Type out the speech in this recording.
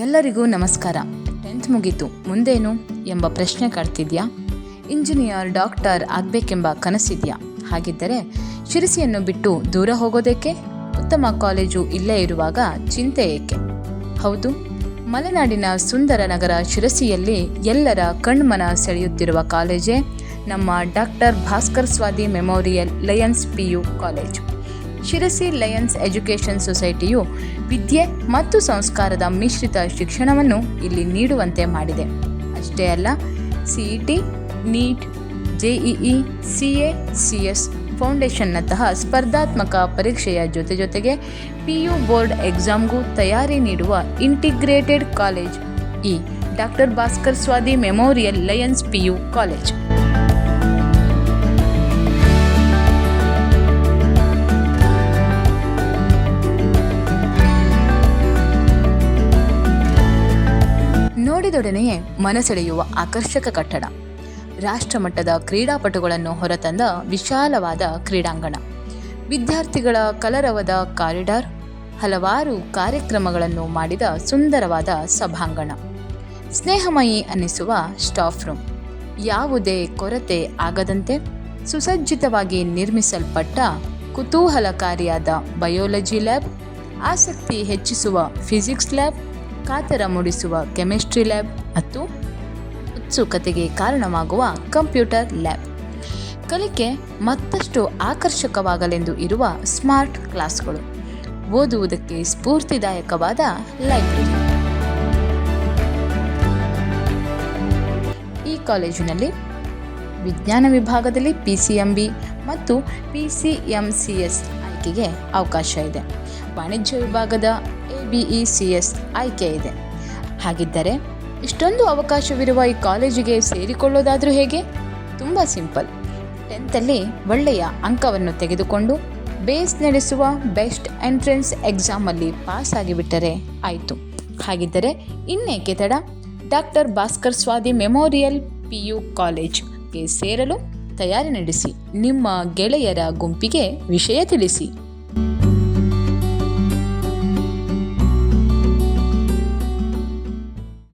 ಎಲ್ಲರಿಗೂ ನಮಸ್ಕಾರ. 10th ಮುಗೀತು, ಮುಂದೇನು ಎಂಬ ಪ್ರಶ್ನೆ ಕಾಡ್ತಿದ್ಯಾ? Engineer, doctor ಆಗಬೇಕೆಂಬ ಕನಸಿದೆಯಾ? ಹಾಗಿದ್ದರೆ ಶಿರಸಿಯನ್ನು ಬಿಟ್ಟು ದೂರ ಹೋಗೋದಕ್ಕೆ? ಉತ್ತಮ ಕಾಲೇಜು ಇಲ್ಲೇ ಇರುವಾಗ ಚಿಂತೆ ಏಕೆ? ಹೌದು, ಮಲೆನಾಡಿನ ಸುಂದರ ನಗರ ಶಿರಸಿಯಲ್ಲಿ ಎಲ್ಲರ ಕಣ್ಮನ ಸೆಳೆಯುತ್ತಿರುವ ಕಾಲೇಜೇ ನಮ್ಮ doctor Bhaskar Swadi memorial lions PU college. Sirsi lions education ಸೊಸೈಟಿಯು ವಿದ್ಯೆ ಮತ್ತು ಸಂಸ್ಕಾರದ ಮಿಶ್ರಿತ ಶಿಕ್ಷಣವನ್ನು ಇಲ್ಲಿ ನೀಡುವಂತೆ ಮಾಡಿದೆ. ಅಷ್ಟೇ ಅಲ್ಲ, CET, NEET, JEE, CA, CS ಫೌಂಡೇಶನ್ನಂತಹ ಸ್ಪರ್ಧಾತ್ಮಕ ಪರೀಕ್ಷೆಯ ಜೊತೆಗೆ PU ಬೋರ್ಡ್ ಎಕ್ಸಾಮ್ಗೂ ತಯಾರಿ ನೀಡುವ ಇಂಟಿಗ್ರೇಟೆಡ್ ಕಾಲೇಜ್ ಈ doctor Bhaskar Swadi memorial lions PU college. ನೋಡಿದೊಡನೆಯೇ ಮನಸೆಳೆಯುವ ಆಕರ್ಷಕ ಕಟ್ಟಡ, ರಾಷ್ಟ್ರಮಟ್ಟದ ಕ್ರೀಡಾಪಟುಗಳನ್ನು ಹೊರತಂದ ವಿಶಾಲವಾದ ಕ್ರೀಡಾಂಗಣ, ವಿದ್ಯಾರ್ಥಿಗಳ ಕಲರವದ ಕಾರಿಡಾರ್, ಹಲವಾರು ಕಾರ್ಯಕ್ರಮಗಳನ್ನು ಮಾಡಿದ ಸುಂದರವಾದ ಸಭಾಂಗಣ, ಸ್ನೇಹಮಯಿ ಅನ್ನಿಸುವ ಸ್ಟಾಫ್ ರೂಮ್, ಯಾವುದೇ ಕೊರತೆ ಆಗದಂತೆ ಸುಸಜ್ಜಿತವಾಗಿ ನಿರ್ಮಿಸಲ್ಪಟ್ಟ ಕುತೂಹಲಕಾರಿಯಾದ ಬಯೋಲಜಿ ಲ್ಯಾಬ್, ಆಸಕ್ತಿ ಹೆಚ್ಚಿಸುವ ಫಿಸಿಕ್ಸ್ ಲ್ಯಾಬ್, ಕಾತರ ಮೂಡಿಸುವ ಕೆಮಿಸ್ಟ್ರಿ ಲ್ಯಾಬ್ ಮತ್ತು ಉತ್ಸುಕತೆಗೆ ಕಾರಣವಾಗುವ ಕಂಪ್ಯೂಟರ್ ಲ್ಯಾಬ್, ಕಲಿಕೆ ಮತ್ತಷ್ಟು ಆಕರ್ಷಕವಾಗಲೆಂದು ಇರುವ ಸ್ಮಾರ್ಟ್ ಕ್ಲಾಸ್ಗಳು, ಓದುವುದಕ್ಕೆ ಸ್ಫೂರ್ತಿದಾಯಕವಾದ ಲೈಬ್ರರಿ. ಈ ಕಾಲೇಜಿನಲ್ಲಿ ವಿಜ್ಞಾನ ವಿಭಾಗದಲ್ಲಿ PCMB ಮತ್ತು PCMCS ಆಯ್ಕೆಗೆ ಅವಕಾಶ ಇದೆ. ವಾಣಿಜ್ಯ ವಿಭಾಗದ ABECS ಆಯ್ಕೆ ಇದೆ. ಹಾಗಿದ್ದರೆ ಇಷ್ಟೊಂದು ಅವಕಾಶವಿರುವ ಈ ಕಾಲೇಜಿಗೆ ಸೇರಿಕೊಳ್ಳೋದಾದರೂ ಹೇಗೆ? ತುಂಬ ಸಿಂಪಲ್. 10th ಒಳ್ಳೆಯ ಅಂಕವನ್ನು ತೆಗೆದುಕೊಂಡು ಬೇಸ್ ನಡೆಸುವ ಬೆಸ್ಟ್ ಎಂಟ್ರೆನ್ಸ್ ಎಕ್ಸಾಮಲ್ಲಿ ಪಾಸ್ ಆಗಿಬಿಟ್ಟರೆ ಆಯಿತು. ಹಾಗಿದ್ದರೆ ಇನ್ನೇಕೆ ತಡ? Doctor Bhaskar Swadi memorial PU ಕಾಲೇಜ್ಗೆ ಸೇರಲು ತಯಾರಿ ನಡೆಸಿ. ನಿಮ್ಮ ಗೆಳೆಯರ ಗುಂಪಿಗೆ ವಿಷಯ ತಿಳಿಸಿ.